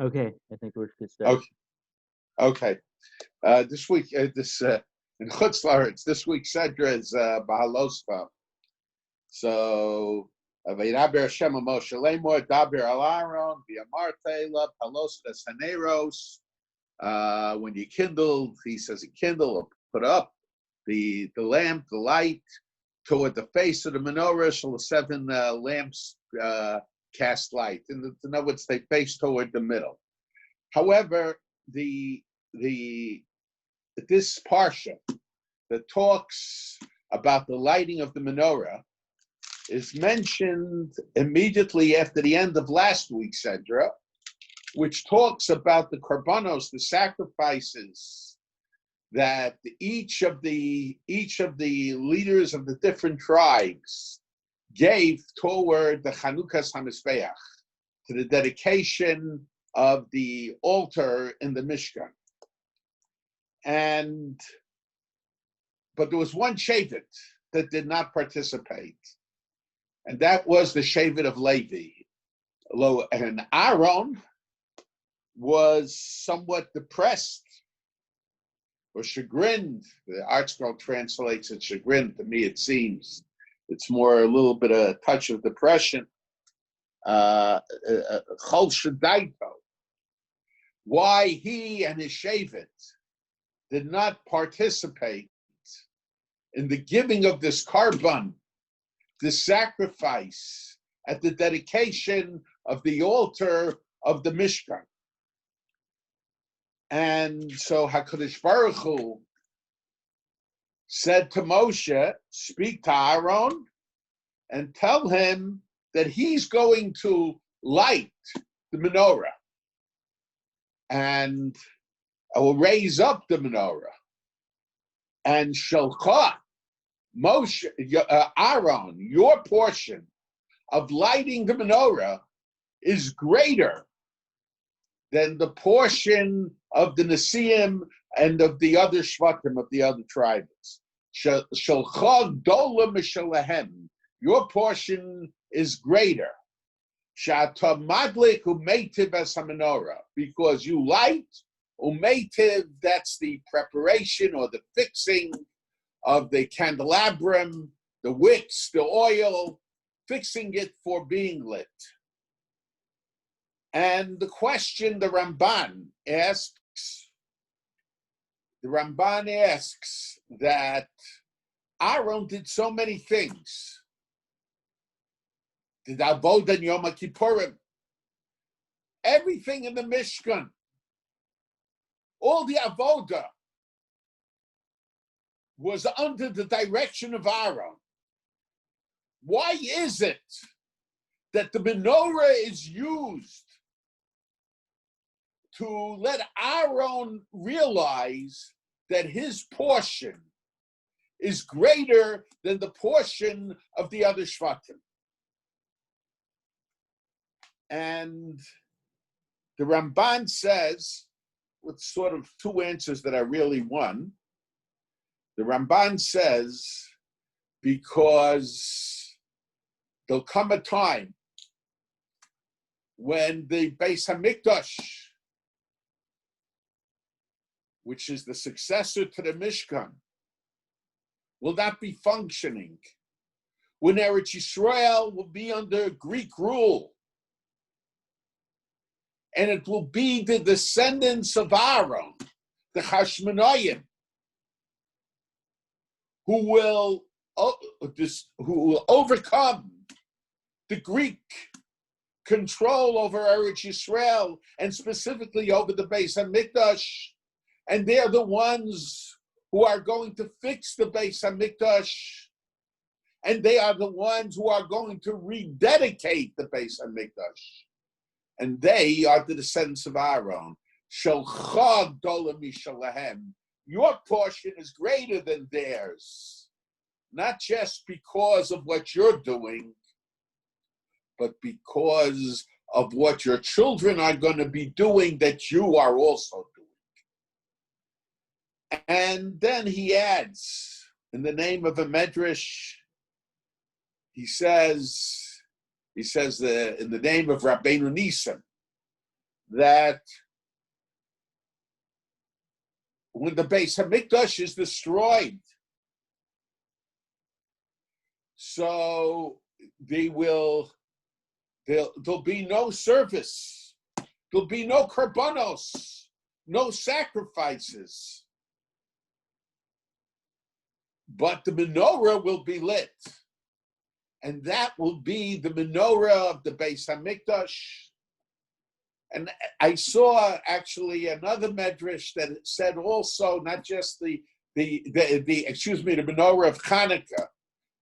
Okay, I think we're good start. Okay. Okay. This week, in Chutz La'aretz, this week's Sedra is Behaaloscha. So, Vaydaber Hashem Moshe Lemor Daber Al Aaron V'Amarte La Palosas Haneros. When you kindle, he says, kindle or put up the lamp, the light toward the face of the menorah. So the seven lamps cast light. In other words, they face toward the middle. However, this parsha that talks about the lighting of the menorah is mentioned immediately after the end of last week's Sedra, which talks about the korbanos, the sacrifices that each of the leaders of the different tribes gave toward the Chanukah HaMizbeach, to the dedication of the altar in the Mishkan. But there was one Shevet that did not participate, and that was the Shevet of Levi. And Aaron was somewhat depressed or chagrined. The Art Scroll translates it chagrined. To me, it seems it's more a little bit of a touch of depression. Chol Shadaito. Why he and his Shevet did not participate in the giving of this korban, this sacrifice at the dedication of the altar of the Mishkan. And so HaKadosh Baruch Hu said to Moshe, speak to Aaron and tell him that he's going to light the menorah. And I will raise up the menorah. And Shalcha, Moshe, Aaron, your portion of lighting the menorah is greater than the portion of the Nesiim and of the other Shvatim, of the other tribes. Shalcha dola mishalahem, your portion is greater. Shata madlik umeitiv as menorah, because you light umeitiv, that's the preparation or the fixing of the candelabrum, the wicks, the oil, fixing it for being lit. And the question the Ramban asks that Aaron did so many things. Did Avodah Yom Kippurim, everything in the Mishkan, all the Avodah was under the direction of Aaron. Why is it that the menorah is used to let Aaron realize that his portion is greater than the portion of the other Shvatim? And the Ramban says, with sort of two answers that are really one. The Ramban says, because there'll come a time when the Beis HaMikdash, which is the successor to the Mishkan, will not be functioning, when Eretz Yisrael will be under Greek rule, and it will be the descendants of Aaron, the Hashmonaim, who will overcome the Greek control over Eretz Yisrael, and specifically over the Beis HaMikdash, and they're the ones who are going to fix the Beis HaMikdash, and they are the ones who are going to rededicate the Beis HaMikdash. And they are the descendants of Aaron. Shalcha dola mishalahem. Your portion is greater than theirs, not just because of what you're doing, but because of what your children are going to be doing that you are also doing. And then he adds, in the name of a medrash, he says in the name of Rabbeinu Nisan, that when the Beis Hamikdash is destroyed, so there'll be no service, there'll be no korbanos, no sacrifices, but the menorah will be lit, and that will be the menorah of the Beis Hamikdash. And I saw actually another medrash that said also not just the menorah of Chanukah.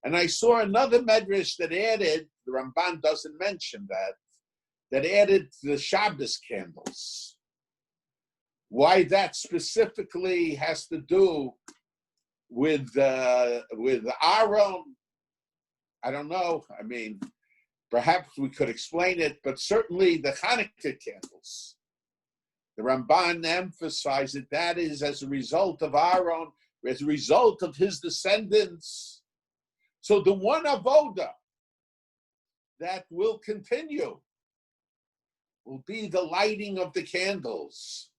And I saw another medrash that added, the Ramban doesn't mention that added the Shabbos candles. Why that specifically has to do with Aaron, I don't know. I mean, perhaps we could explain it, but certainly the Chanukah candles. The Ramban emphasized that is as a result of Aaron, as a result of his descendants. So the one avoda that will continue will be the lighting of the candles.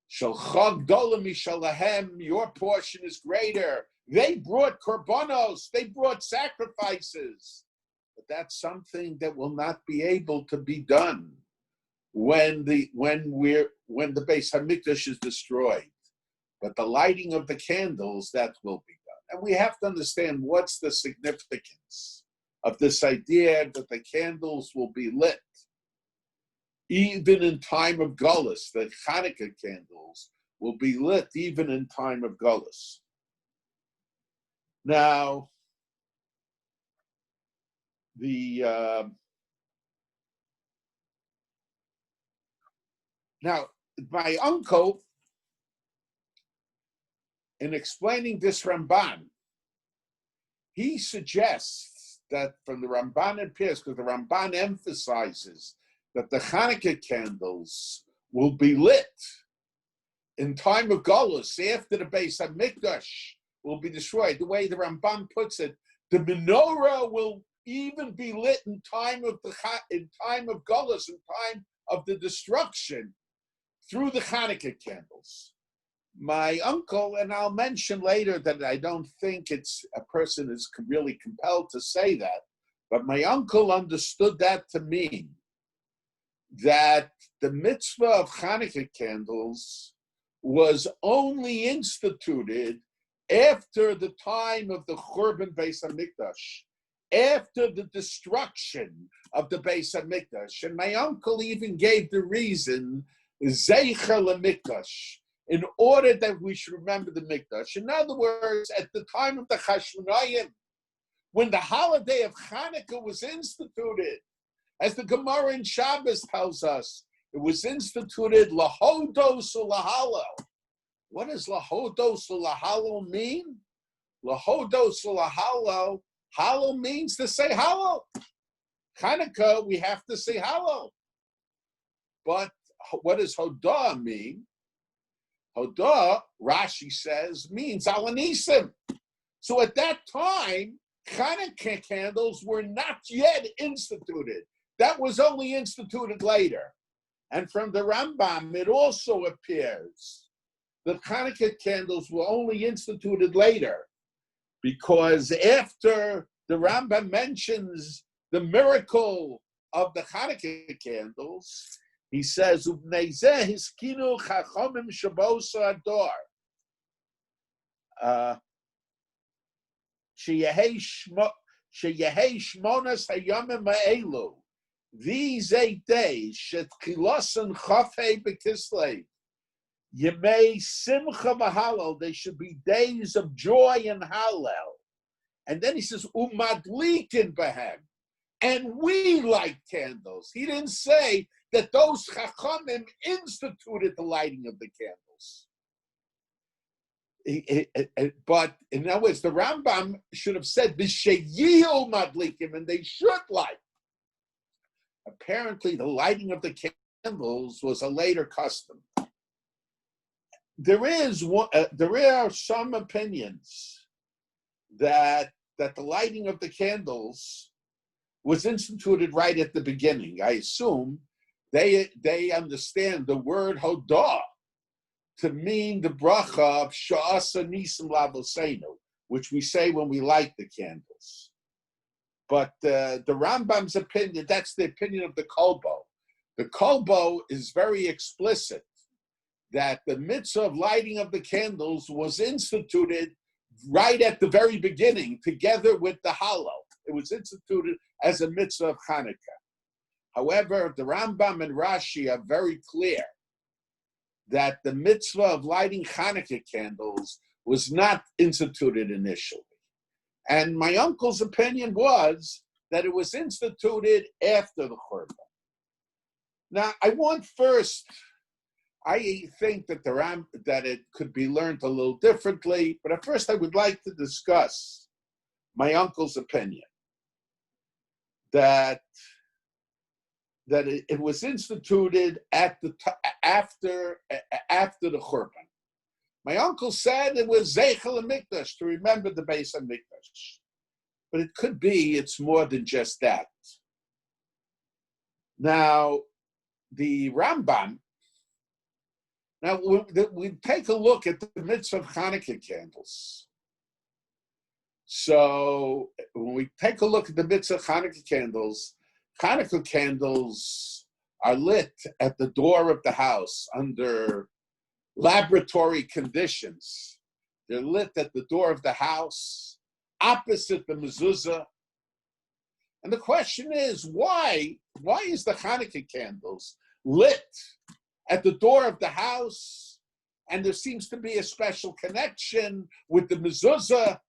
Shel chag dola mishalahem, your portion is greater. They brought korbanos, they brought sacrifices. But that's something that will not be able to be done when the Beis Hamikdash is destroyed. But the lighting of the candles, that will be done. And we have to understand what's the significance of this idea that the candles will be lit. Even in time of Gullus, the Chanukah candles will be lit even in time of Gullus. Now, my uncle, in explaining this Ramban, he suggests that from the Ramban and Parshas, because the Ramban emphasizes that the Chanukah candles will be lit in time of Golus after the Beis Hamikdash will be destroyed. The way the Ramban puts it, the menorah will even be lit in time of Golus, in time of the destruction, through the Chanukah candles. My uncle, and I'll mention later that I don't think it's a person is really compelled to say that, but my uncle understood that to mean that the mitzvah of Chanukah candles was only instituted after the time of the Churban Beis Hamikdash, after the destruction of the Beis Hamikdash. And my uncle even gave the reason, Zeicher LeMikdash, in order that we should remember the Mikdash. In other words, at the time of the Chashmonayim, when the holiday of Chanukah was instituted, as the Gemara in Shabbos tells us, it was instituted lahodos ulahalo. What does lahodos ulahalo mean? Lahodos ulahalo, halo means to say hello. Chanukah, we have to say hello. But what does hodah mean? Hodah, Rashi says, means alanisim. So at that time, Chanukah candles were not yet instituted. That was only instituted later. And from the Rambam, it also appears that Chanukah candles were only instituted later, because after the Rambam mentions the miracle of the Chanukah candles, he says, "Ubnei hiskinu chachomim shabosa ador." Sheyehei shmonas hayamim ha'elu. These 8 days, shetchilosan chafei bekislev, yemei simcha v'halal, they should be days of joy and hallel. And then he says, umadlikin behem, and we light candles. He didn't say that those chachamim instituted the lighting of the candles. But in other words, the Rambam should have said, v'sheyiu madlikim, and they should light. Apparently, the lighting of the candles was a later custom. There are some opinions that the lighting of the candles was instituted right at the beginning. I assume they understand the word hodah to mean the bracha of sha'asa nisim lavoseinu, which we say when we light the candles. But the Rambam's opinion, that's the opinion of the Kolbo. The Kolbo is very explicit that the mitzvah of lighting of the candles was instituted right at the very beginning, together with the Hallel. It was instituted as a mitzvah of Chanukah. However, the Rambam and Rashi are very clear that the mitzvah of lighting Chanukah candles was not instituted initially. And my uncle's opinion was that it was instituted after the Churban. Now, I think that that it could be learned a little differently, but at first I would like to discuss my uncle's opinion that it was instituted after the Churban. My uncle said it was Zeichel HaMikdash, to remember the Beis HaMikdash. But it could be it's more than just that. Now, the Ramban, now we take a look at the mitzvah of Chanukah candles. So when we take a look at the mitzvah of Chanukah candles are lit at the door of the house under laboratory conditions. They're lit at the door of the house, opposite the mezuzah. And the question is, why is the Chanukah candles lit at the door of the house? And there seems to be a special connection with the mezuzah.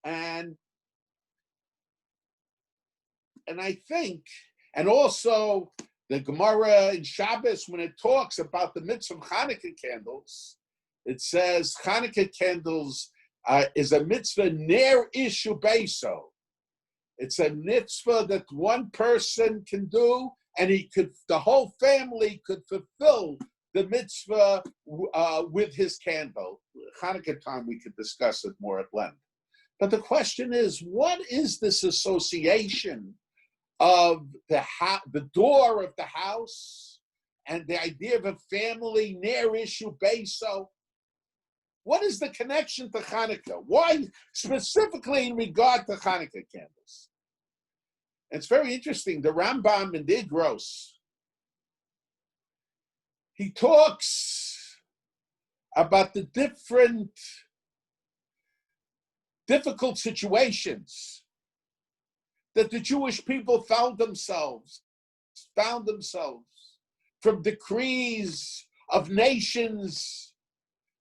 And I think, and also the Gemara in Shabbos, when it talks about the mitzvah of Chanukah candles, it says Chanukah candles is a mitzvah ner ishu beiso. It's a mitzvah that one person can do, and the whole family could fulfill the mitzvah with his candle. Chanukah time, we could discuss it more at length. But the question is, what is this association of the door of the house and the idea of a family near issue beso? What is the connection to Chanukah? Why specifically in regard to Chanukah candles? It's very interesting. The Rambam in the Igros, he talks about the difficult situations that the Jewish people found themselves from decrees of nations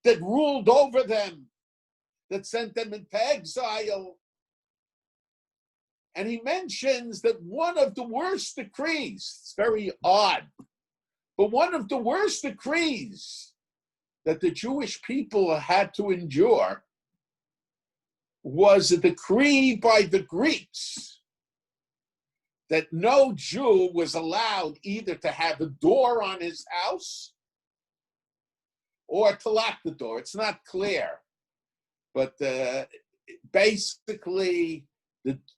that ruled over them, that sent them into exile. And he mentions that one of the worst decrees, it's very odd, but one of the worst decrees that the Jewish people had to endure was a decree by the Greeks that no Jew was allowed either to have a door on his house or to lock the door. It's not clear, but basically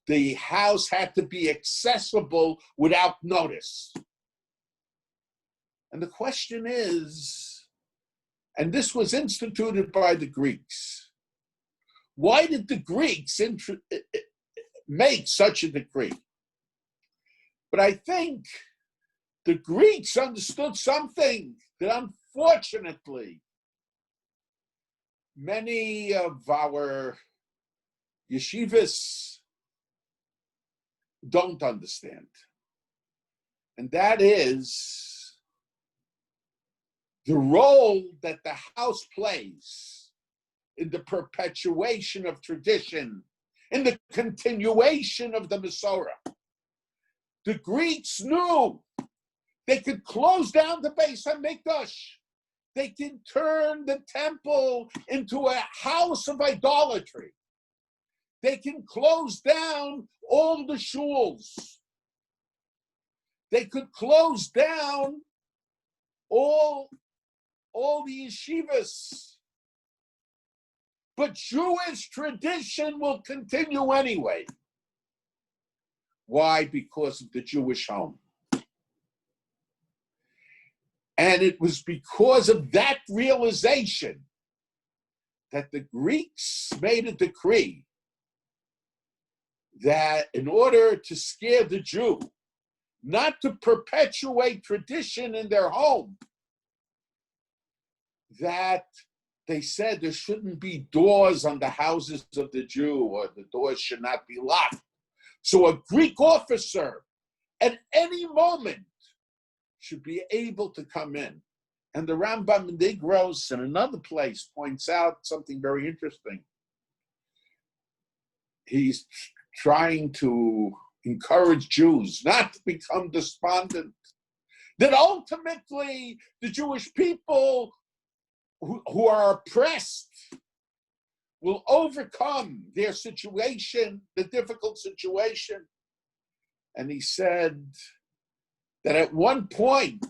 the house had to be accessible without notice. And the question is, and this was instituted by the Greeks, why did the Greeks make such a decree? But I think the Greeks understood something that unfortunately many of our yeshivas don't understand. And that is the role that the house plays in the perpetuation of tradition, in the continuation of the Masorah. The Greeks knew they could close down the Beis HaMikdash. They can turn the temple into a house of idolatry. They can close down all the shuls. They could close down all the yeshivas. But Jewish tradition will continue anyway. Why? Because of the Jewish home. And it was because of that realization that the Greeks made a decree that in order to scare the Jew, not to perpetuate tradition in their home, that they said there shouldn't be doors on the houses of the Jew, or the doors should not be locked. So a Greek officer at any moment should be able to come in. And the Ramban in Negros in another place points out something very interesting. He's trying to encourage Jews not to become despondent, that ultimately the Jewish people who are oppressed will overcome their situation, the difficult situation. And he said that at one point,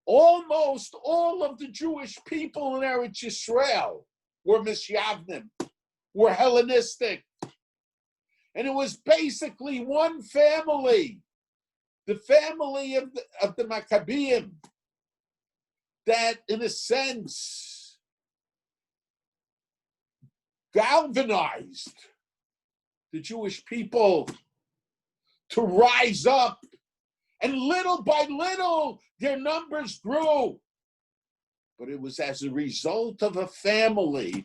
almost all of the Jewish people in Eretz Yisrael were Misyavnim, were Hellenistic. And it was basically one family, the family of the Maccabeim, that in a sense galvanized the Jewish people to rise up. And little by little, their numbers grew. But it was as a result of a family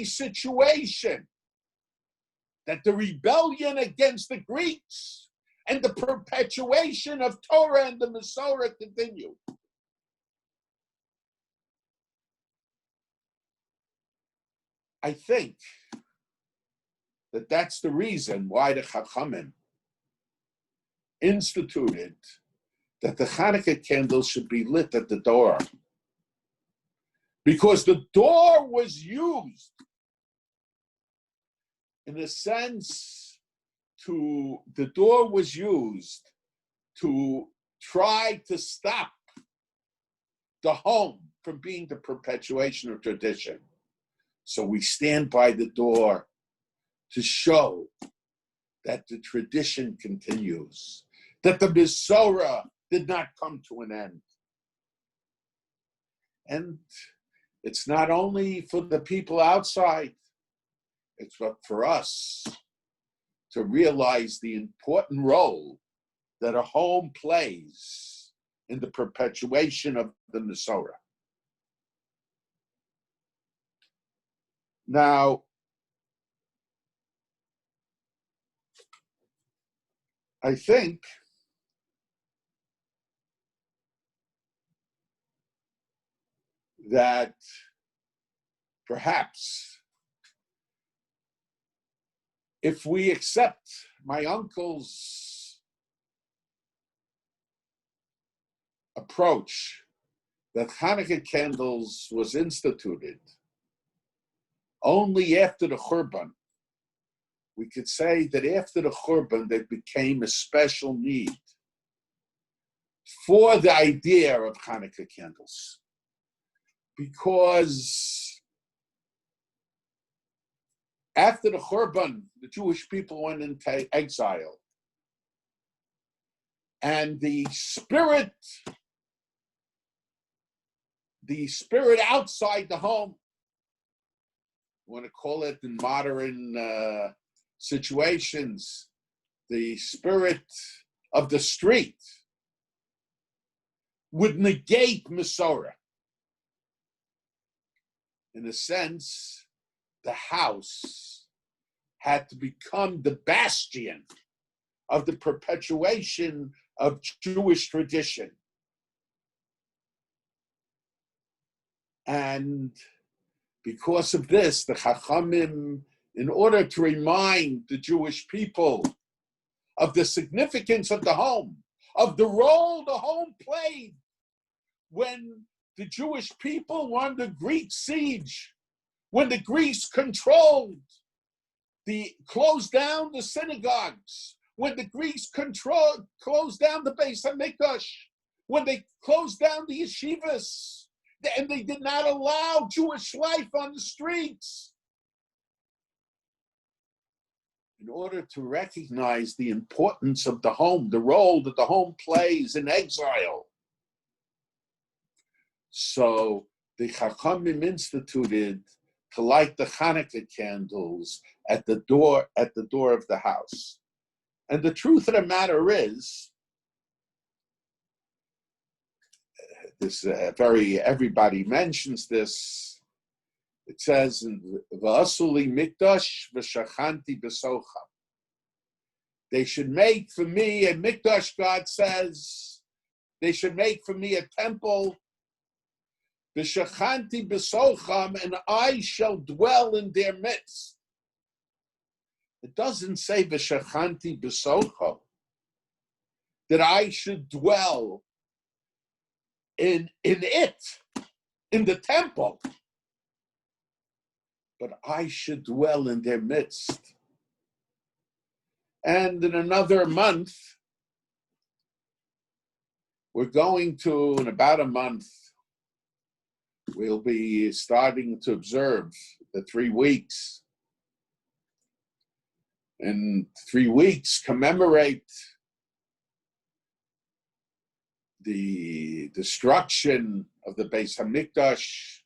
situation, that the rebellion against the Greeks and the perpetuation of Torah and the Masorah continued. I think that that's the reason why the Chachamim instituted that the Chanukah candles should be lit at the door. Because the door was used, in a sense, the door was used to try to stop the home from being the perpetuation of tradition. So we stand by the door to show that the tradition continues, that the Masorah did not come to an end. And it's not only for the people outside, it's for us to realize the important role that a home plays in the perpetuation of the Masorah. Now, I think that perhaps if we accept my uncle's approach that Chanukah candles was instituted only after the Churban, we could say that after the Churban, there became a special need for the idea of Chanukah candles. Because after the Churban, the Jewish people went into exile. And the spirit outside the home, we want to call it in modern situations, the spirit of the street, would negate Masorah. In a sense, the house had to become the bastion of the perpetuation of Jewish tradition. And because of this, the Chachamim, in order to remind the Jewish people of the significance of the home, of the role the home played when the Jewish people were under Greek siege, when the Greeks closed down the synagogues, when the Greeks closed down the Beis HaMikdash, when they closed down the yeshivas, and they did not allow Jewish life on the streets. In order to recognize the importance of the home, the role that the home plays in exile, So the Chachamim instituted to light the Chanukah candles at the door of the house. And the truth of the matter is, everybody mentions this. It says in V'asuli mikdash v'shachanti b'socham. They should make for me a mikdash. God says they should make for me a temple. V'shachanti b'socham, and I shall dwell in their midst. It doesn't say v'shachanti b'socham, that I should dwell in the temple, but I should dwell in their midst. And in another month, in about a month, we'll be starting to observe the 3 weeks. And 3 weeks commemorate the destruction of the Beis Hamikdash.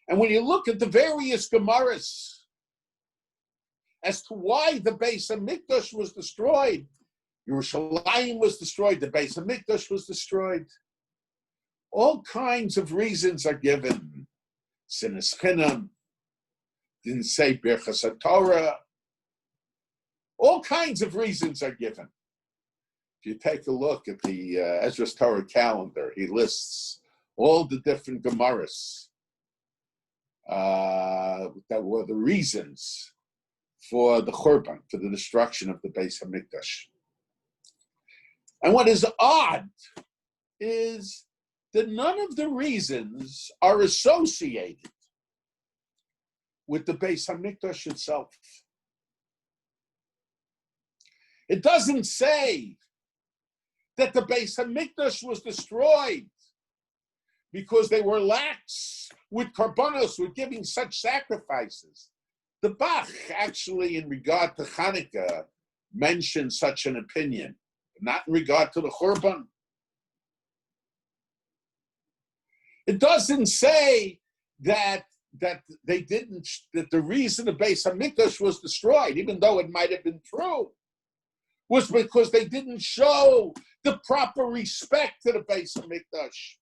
And when you look at the various Gemaras as to why the Beis Hamikdash was destroyed, Yerushalayim was destroyed, the Beis Hamikdash was destroyed, all kinds of reasons are given. Sinas Chinam, didn't say Birchas HaTorah. All kinds of reasons are given. If you take a look at the Ezra's Torah calendar, he lists all the different Gemaras that were the reasons for the Churban, for the destruction of the Beis Hamikdash. And what is odd is that none of the reasons are associated with the Beis Hamikdash itself. It doesn't say that the Beis Hamikdash was destroyed because they were lax with korbanos, with giving such sacrifices. The Bach actually, in regard to Chanukah, mentioned such an opinion, but not in regard to the Churban. It doesn't say that the reason the Beis Hamikdash was destroyed, even though it might have been true, was because they didn't show the proper respect to the Beis Hamikdash.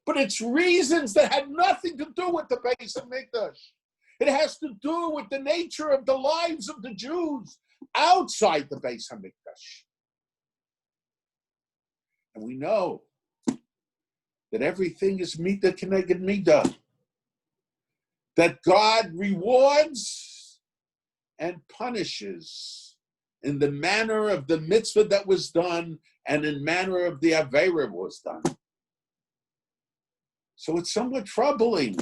But it's reasons that had nothing to do with the Beis Hamikdash. It has to do with the nature of the lives of the Jews outside the Beis Hamikdash. And we know that everything is midah keneged midah. That God rewards and punishes in the manner of the mitzvah that was done and in manner of the aveira was done. So it's somewhat troubling.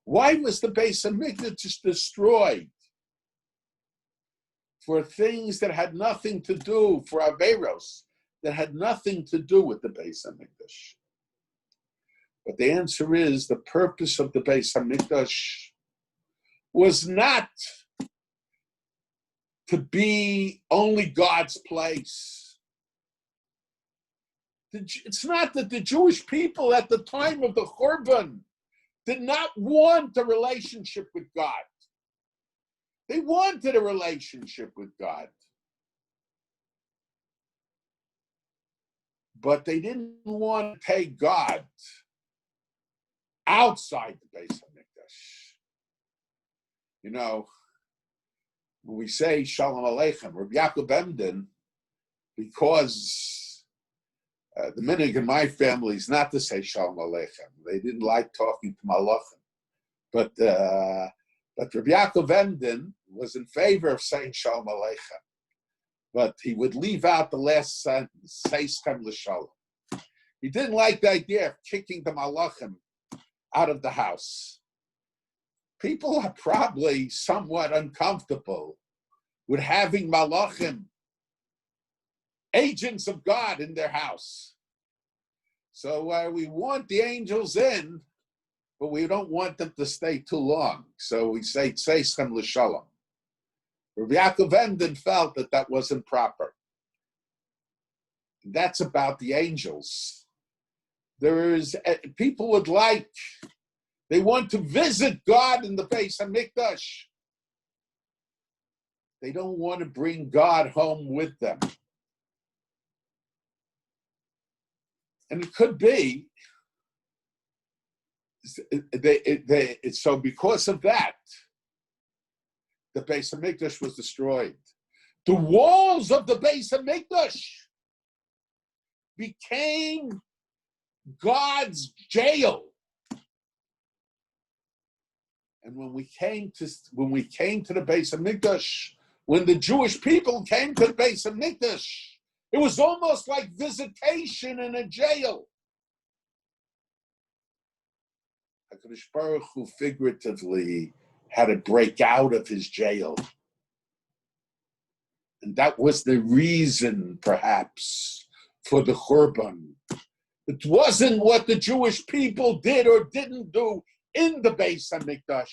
Why was the Beis Hamikdash destroyed? For things that had nothing to do, for aveiros, that had nothing to do with the Beis Hamikdash. But the answer is the purpose of the Beis Hamikdash was not to be only God's place. It's not that the Jewish people at the time of the Churban did not want a relationship with God. They wanted a relationship with God. But they didn't want to take God outside the Beis Hamikdash. You know, when we say Shalom Aleichem, Rabbi Yaakov Emden, because the minhag in my family is not to say Shalom Aleichem. They didn't like talking to Malachim. But Rabbi Yaakov Emden was in favor of saying Shalom Aleichem. But he would leave out the last sentence, Seischem L'Shalom. He didn't like the idea of kicking the Malachim out of the house. People are probably somewhat uncomfortable with having Malachim, agents of God, in their house. So we want the angels in, but we don't want them to stay too long. So we say Tzeichem L'Shalom. Rabbi Yaakov Emden felt that wasn't proper. That's about the angels. People they want to visit God in the Beis Hamikdash. They don't want to bring God home with them. And it could be, so because of that, the Beis Hamikdash was destroyed. The walls of the Beis Hamikdash became God's jail. And when we came to the Beis Hamikdash, when the Jewish people came to the Beis Hamikdash, it was almost like visitation in a jail. HaKadosh Baruch Hu figuratively had to break out of his jail. And that was the reason, perhaps, for the Churban. It wasn't what the Jewish people did or didn't do in the Beis Hamikdash.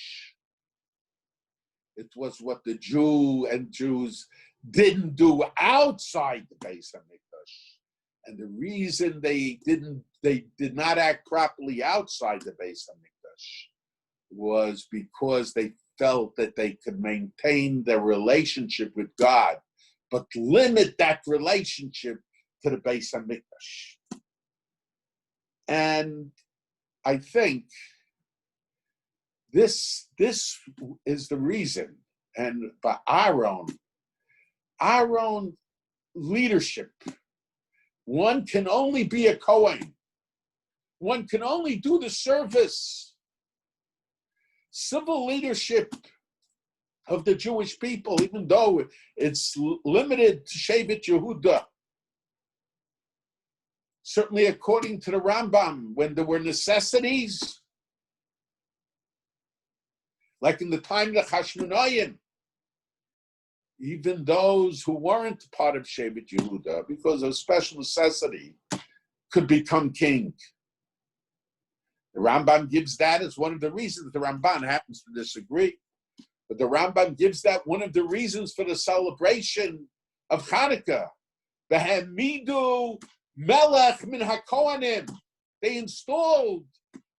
It was what the Jews didn't do outside the Beis Hamikdash. And the reason they did not act properly outside the Beis Hamikdash was because they felt that they could maintain their relationship with God, but limit that relationship to the Beis Hamikdash. And I think this is the reason. And by our own leadership, one can only be a Kohen. One can only do the service. Civil leadership of the Jewish people, even though it's limited to Shevet Yehuda. Certainly according to the Rambam, when there were necessities, like in the time of the Hashmonaim, even those who weren't part of Shevet Yehuda, because of special necessity, could become king. The Rambam gives that as one of the reasons. The Ramban happens to disagree, but the Rambam gives that one of the reasons for the celebration of Chanukah. Behemidu melech min haKohanim. They installed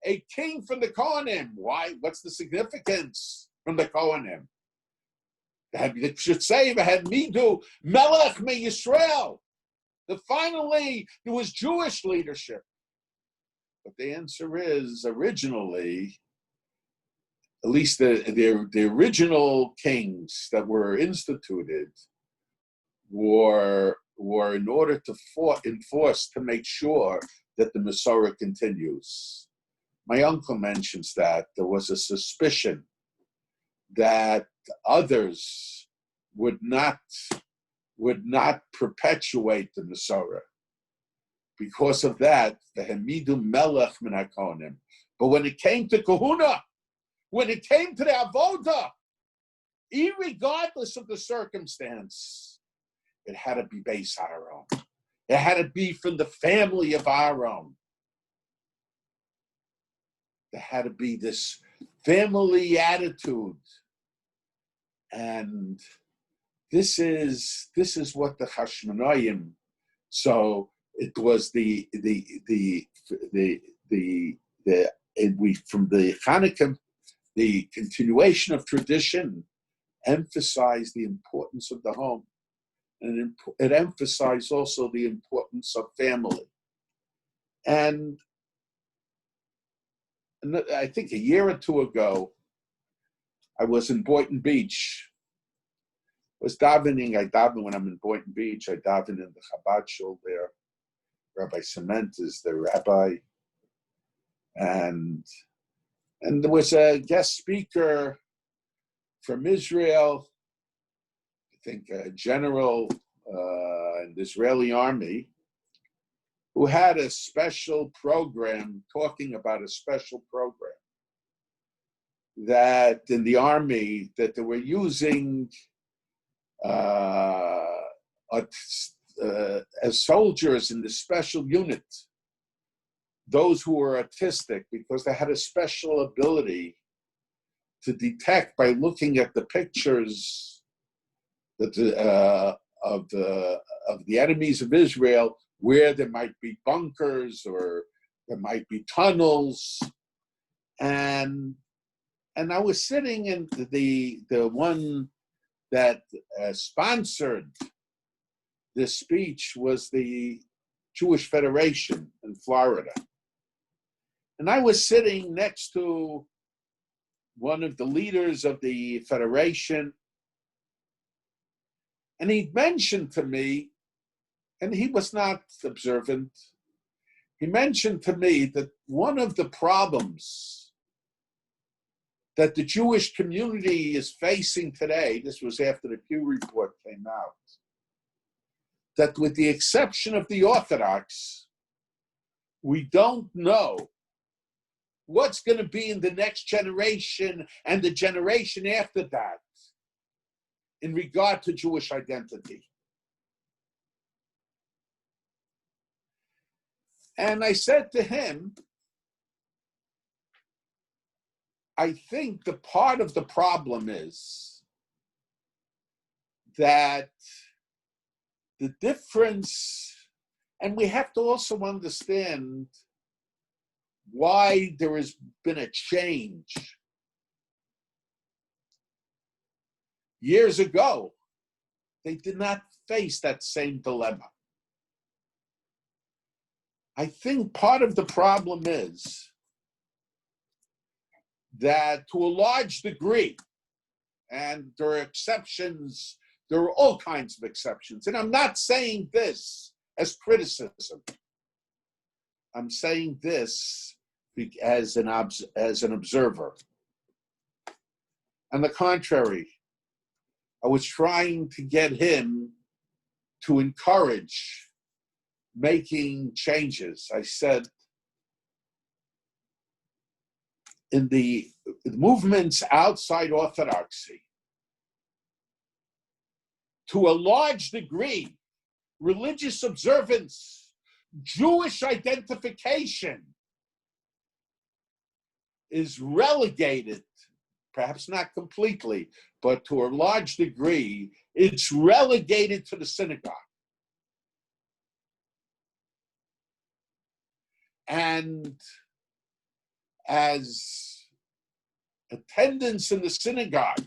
a king from the Kohanim. Why? What's the significance from the Kohanim? It should say Behemidu melech min Yisrael. That finally there was Jewish leadership. But the answer is, originally, at least the original kings that were instituted were in order to enforce to make sure that the Masorah continues. My uncle mentions that there was a suspicion that others would not perpetuate the Masorah. Because of that, the Hamidu Melech min HaKohanim. But when it came to Kahuna, when it came to the Avodah, irregardless of the circumstance, it had to be Beis Aaron. It had to be from the family of Aaron. There had to be this family attitude. And this is what the Hashmonaim, so it was from the Chanukah, the continuation of tradition emphasized the importance of the home, and it emphasized also the importance of family. And I think a year or two ago, I was in Boynton Beach. I was davening. I daven when I'm in Boynton Beach. I daven in the Chabad shul there. Rabbi Cement is the rabbi, and there was a guest speaker from Israel, I think a general in the Israeli army, who had a special program, talking about a special program that in the army that they were using as soldiers in the special unit, those who were autistic, because they had a special ability to detect by looking at the pictures that of the enemies of Israel where there might be bunkers or there might be tunnels. And I was sitting in the one that sponsored this speech was the Jewish Federation in Florida. And I was sitting next to one of the leaders of the Federation, and he mentioned to me, and he was not observant, he mentioned to me that one of the problems that the Jewish community is facing today, this was after the Pew report came out, that with the exception of the Orthodox, we don't know what's going to be in the next generation and the generation after that in regard to Jewish identity. And I said to him, I think the part of the problem is that the difference, and we have to also understand why there has been a change. Years ago, they did not face that same dilemma. I think part of the problem is that to a large degree, and there are exceptions, there are all kinds of exceptions, and I'm not saying this as criticism. I'm saying this as an observer. On the contrary, I was trying to get him to encourage making changes. I said, in the movements outside Orthodoxy, to a large degree, religious observance, Jewish identification is relegated, perhaps not completely, but to a large degree, it's relegated to the synagogue. And as attendance in the synagogue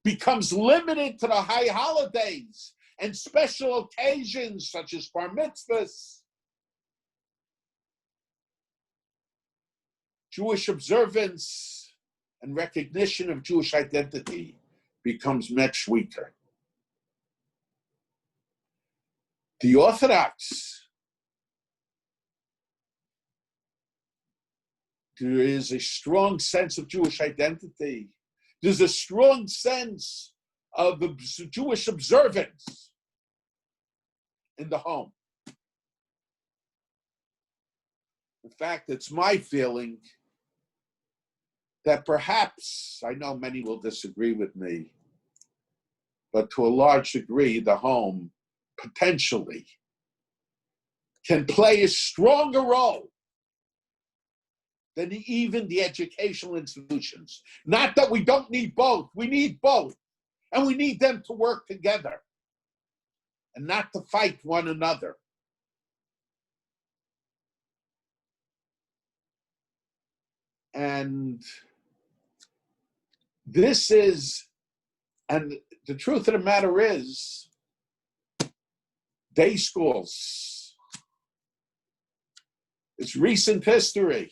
becomes limited to the high holidays and special occasions such as bar mitzvahs, Jewish observance and recognition of Jewish identity becomes much weaker. The Orthodox, there is a strong sense of Jewish identity. There's a strong sense of Jewish observance in the home. In fact, it's my feeling that perhaps, I know many will disagree with me, but to a large degree, the home potentially can play a stronger role than even the educational institutions. Not that we don't need both. We need both. And we need them to work together and not to fight one another. And this is, and the truth of the matter is, day schools, it's recent history.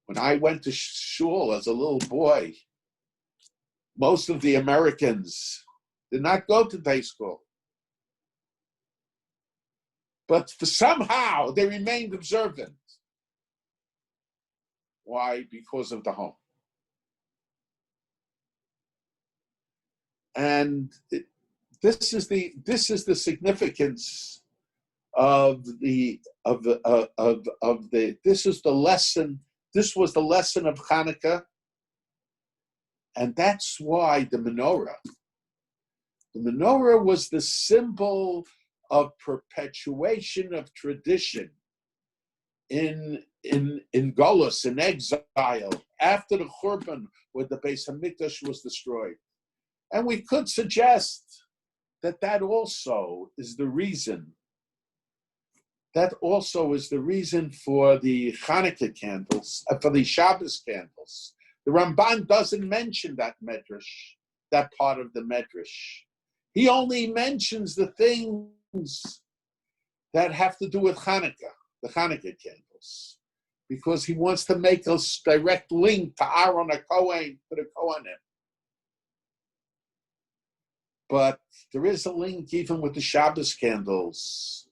When I went to shul as a little boy, most of the Americans did not go to day school. But somehow they remained observant. Why? Because of the home. And this is the significance of the this is the lesson. This was the lesson of Chanukah, and that's why the menorah was the symbol of perpetuation of tradition in Golus, in exile, after the Churban, where the Beis Hamikdash was destroyed. And we could suggest that also is the reason. That also is the reason for the Chanukah candles, for the Shabbos candles. The Ramban doesn't mention that medrash, that part of the medrash. He only mentions the things that have to do with Chanukah, the Chanukah candles, because he wants to make a direct link to Aaron HaKohen, to the Kohanim. But there is a link even with the Shabbos candles,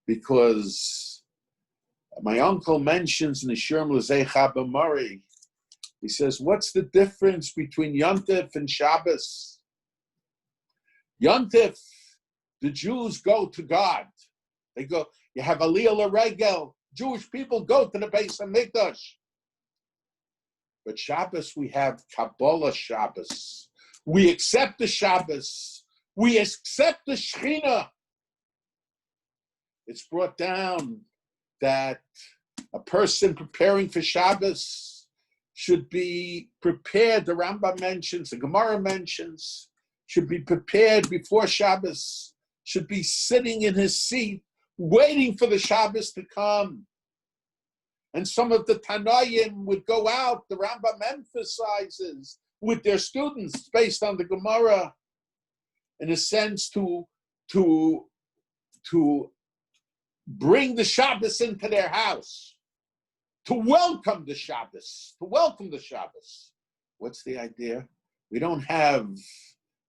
because my uncle mentions in the Shurim L'Zeicha B'Mari, he says, what's the difference between Yontif and Shabbos? Yontif, the Jews go to God. They go, you have Aliyah L'Regel, Jewish people go to the Beis HaMikdash. But Shabbos, we have Kabbalah Shabbos. We accept the Shabbos. We accept the Shekhinah. It's brought down that a person preparing for Shabbos should be prepared. The Ramban mentions, the Gemara mentions, should be prepared before Shabbos, should be sitting in his seat, waiting for the Shabbos to come. And some of the Tanoim would go out, the Rambam emphasizes, with their students based on the Gemara, in a sense to bring the Shabbos into their house, to welcome the Shabbos, What's the idea? We don't have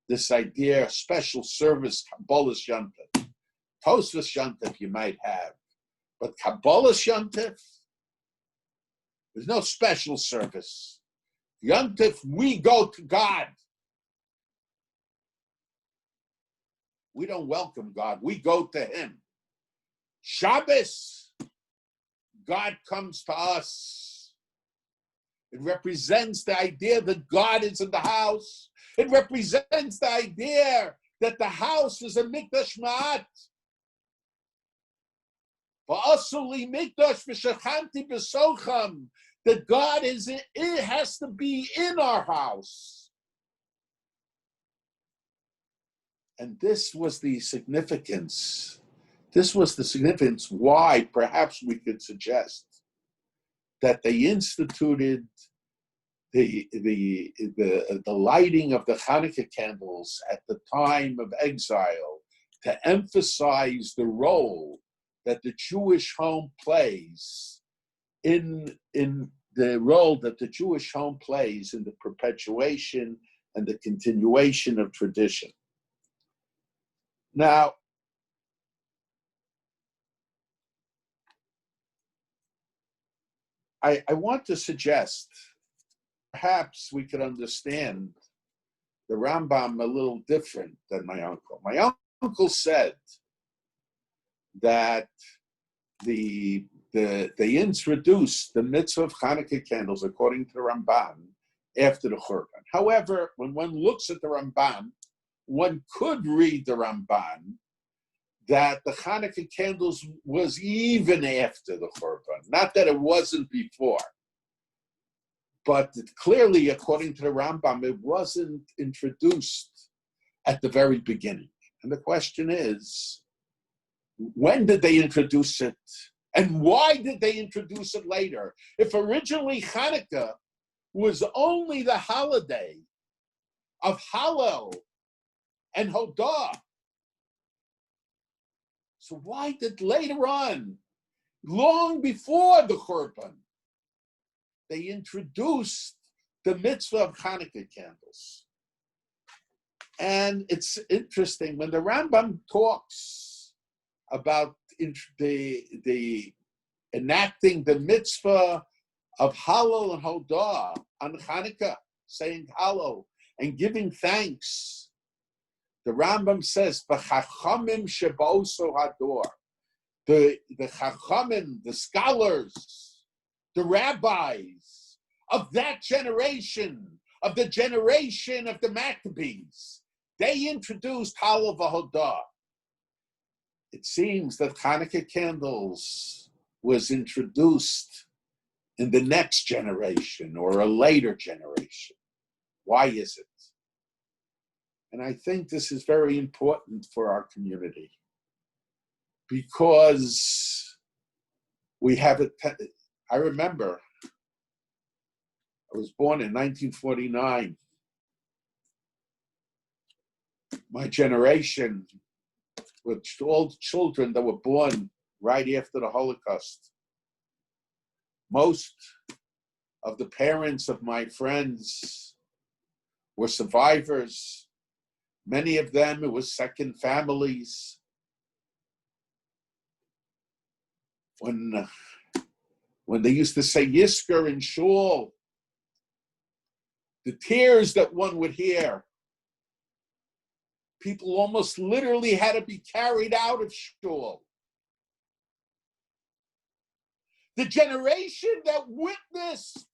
this idea, special service, Kabbalah's Yontif. Tosfos Yontif you might have, but Kabbalah's Yontif, there's no special service. Yontif, we go to God. We don't welcome God, we go to Him. Shabbos, God comes to us. It represents the idea that God is in the house. It represents the idea that the house is a mikdash ma'at. V'asuli mikdash v'shachanti b'socham. That God it has to be in our house. And this was the significance. This was the significance why perhaps we could suggest that they instituted the lighting of the Chanukah candles at the time of exile to emphasize the role that the Jewish home plays in the perpetuation and the continuation of tradition. Now, I want to suggest perhaps we could understand the Rambam a little different than my uncle. My uncle said that they introduced the mitzvah of Chanukah candles according to the Ramban after the Churban. However, when one looks at the Ramban, one could read the Ramban that the Chanukah candles was even after the Churban, not that it wasn't before. But clearly, according to the Rambam, it wasn't introduced at the very beginning. And the question is, when did they introduce it? And why did they introduce it later? If originally Chanukah was only the holiday of Hallel and Hodah, so why did later on, long before the Churban, they introduced the mitzvah of Chanukah candles? And it's interesting, when the Rambam talks about the enacting the mitzvah of Hallel and Hodah on Chanukah, saying Hallel and giving thanks, the Rambam says, "V'chachamim sheba'oso hador." The chachamim, the scholars, the rabbis of that generation, of the generation of the Maccabees, they introduced Hallel v'Hodah. It seems that Chanukah candles was introduced in the next generation or a later generation. Why is it? And I think this is very important for our community because we have it. I remember I was born in 1949. My generation, with all the children that were born right after the Holocaust, most of the parents of my friends were survivors. Many of them, it was second families. When they used to say Yisker in shul, the tears that one would hear, people almost literally had to be carried out of shul. The generation that witnessed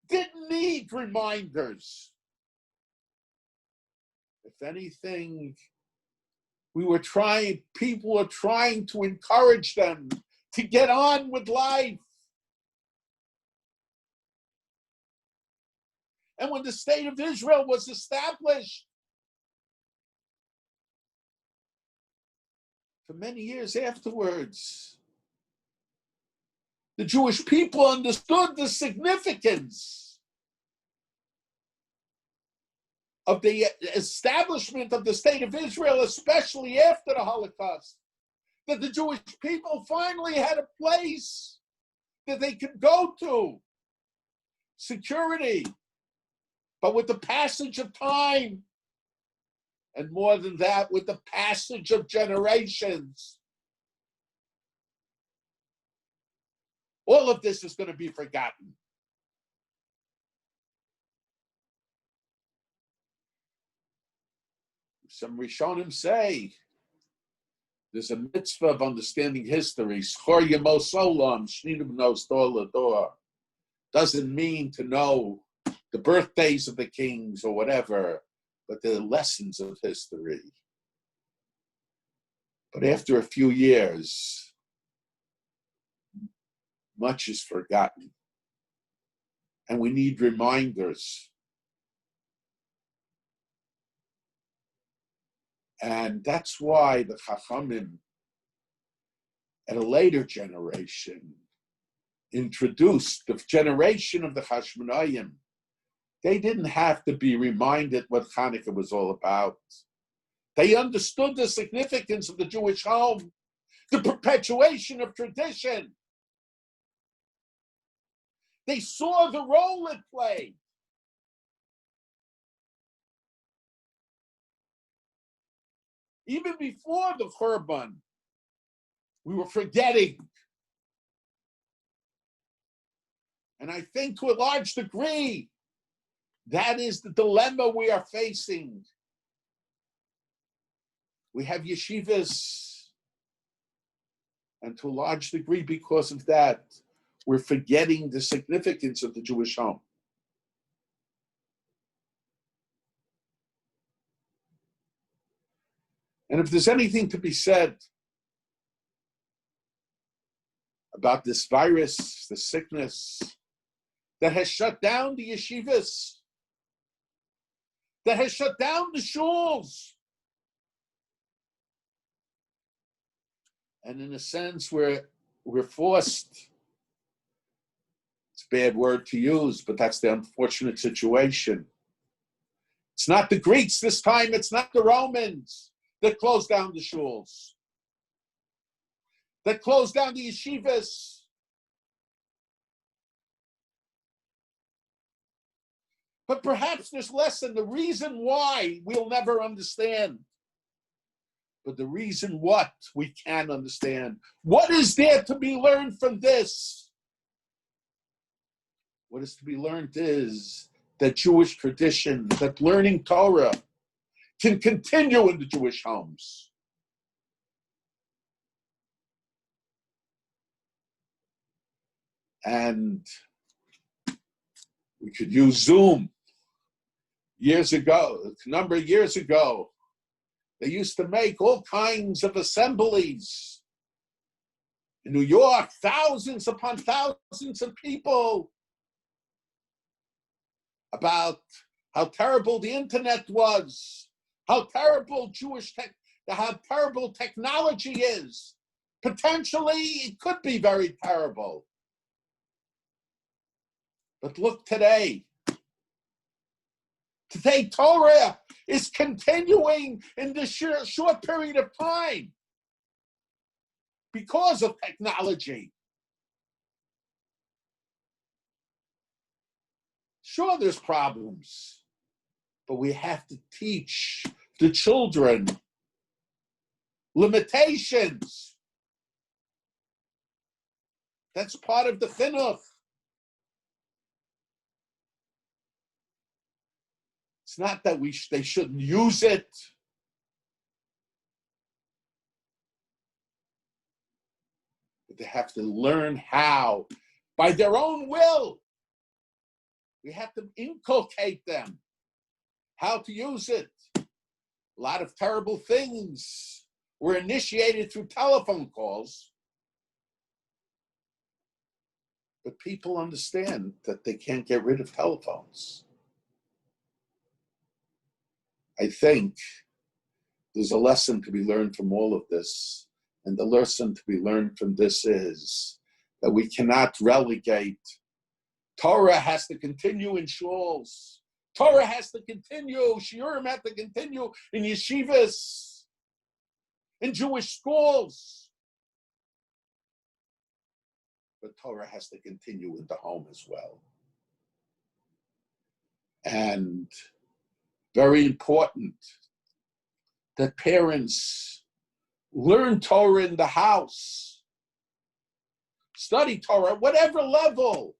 didn't need reminders. If anything, people were trying to encourage them to get on with life. And when the state of Israel was established, for many years afterwards, the Jewish people understood the significance of the establishment of the state of Israel, especially after the Holocaust, that the Jewish people finally had a place that they could go to, security. But with the passage of time, and more than that, with the passage of generations, all of this is going to be forgotten. Some Rishonim say there's a mitzvah of understanding history. Schor yemos olam, shnidim nos dor lador. Doesn't mean to know the birthdays of the kings or whatever, but the lessons of history. But after a few years, much is forgotten. And we need reminders. And that's why the Chachamim, at a later generation, introduced the generation of the Chashmonayim. They didn't have to be reminded what Chanukah was all about. They understood the significance of the Jewish home, the perpetuation of tradition. They saw the role it played. Even before the Churban, we were forgetting. And I think to a large degree, that is the dilemma we are facing. We have yeshivas, and to a large degree, because of that, we're forgetting the significance of the Jewish home. And if there's anything to be said about this virus, the sickness that has shut down the yeshivas, that has shut down the shuls, and in a sense we're forced, it's a bad word to use, but that's the unfortunate situation. It's not the Greeks this time, it's not the Romans that closed down the shuls, that closed down the yeshivas. But perhaps this lesson, the reason why we'll never understand, but the reason what we can understand. What is there to be learned from this? What is to be learned is that Jewish tradition, that learning Torah can continue in the Jewish homes. And we could use Zoom. Years ago, a number of years ago, they used to make all kinds of assemblies. In New York, thousands upon thousands of people about how terrible the internet was, how terrible how terrible technology is. Potentially, it could be very terrible. But look today. Today, Torah is continuing in this short period of time because of technology. Sure, there's problems, but we have to teach the children limitations. That's part of the chinuch. It's not that they shouldn't use it. But they have to learn how, by their own will. We have to inculcate them how to use it. A lot of terrible things were initiated through telephone calls. But people understand that they can't get rid of telephones. I think there's a lesson to be learned from all of this. And the lesson to be learned from this is that we cannot relegate. Torah has to continue in shuls. Torah has to continue. Shiurim have to continue in yeshivas, in Jewish schools. But Torah has to continue in the home as well. And very important that parents learn Torah in the house, study Torah at whatever level,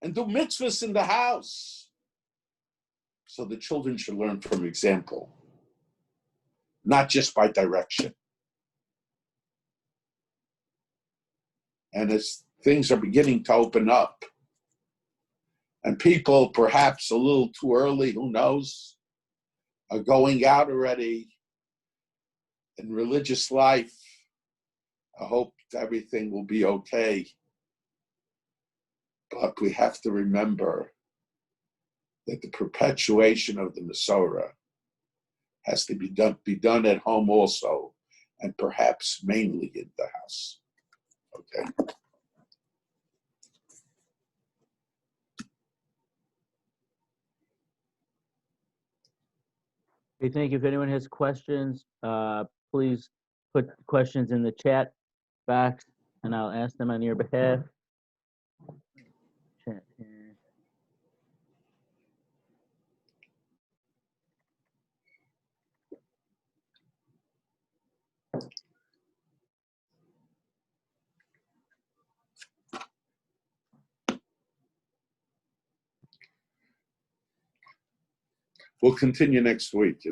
and do mitzvahs in the house. So the children should learn from example, not just by direction. And as things are beginning to open up, and people perhaps a little too early, who knows, are going out already in religious life, I hope everything will be okay. But we have to remember that the perpetuation of the Masorah has to be done at home also, and perhaps mainly in the house. Okay. Okay, thank you. If anyone has questions, please put questions in the chat box, and I'll ask them on your behalf. Chat here. We'll continue next week.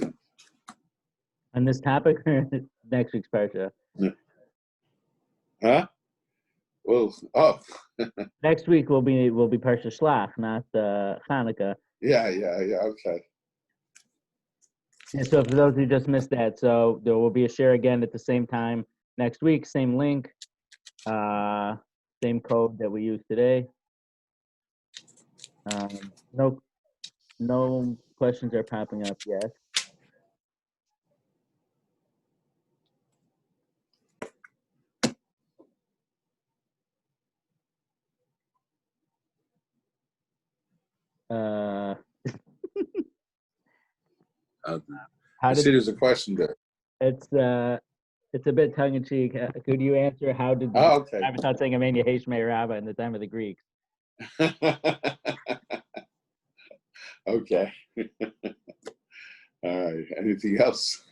On this topic, or next week's parsha? Huh? Well, Next week will be Parshas Shlach, not Chanukah. Yeah, okay. And so for those who just missed that, so there will be a share again at the same time next week, same link, same code that we used today. No questions are popping up yet. I see there's a question there. It's a bit tongue in cheek. Could you answer how did okay. I was not saying Amenia Heshmei Rabbi in the time of the Greeks? Okay. All right. Anything else?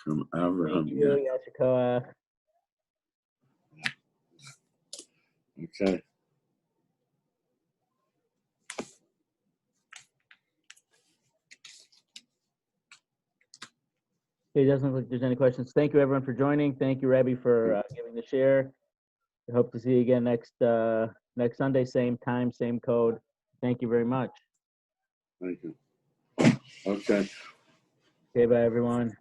From Abraham. Yashikoa. Okay. It doesn't look like there's any questions. Thank you, everyone, for joining. Thank you, Rabbi, for giving the share. I hope to see you again next Sunday, same time, same code. Thank you very much. Thank you. Okay. Okay, bye, everyone.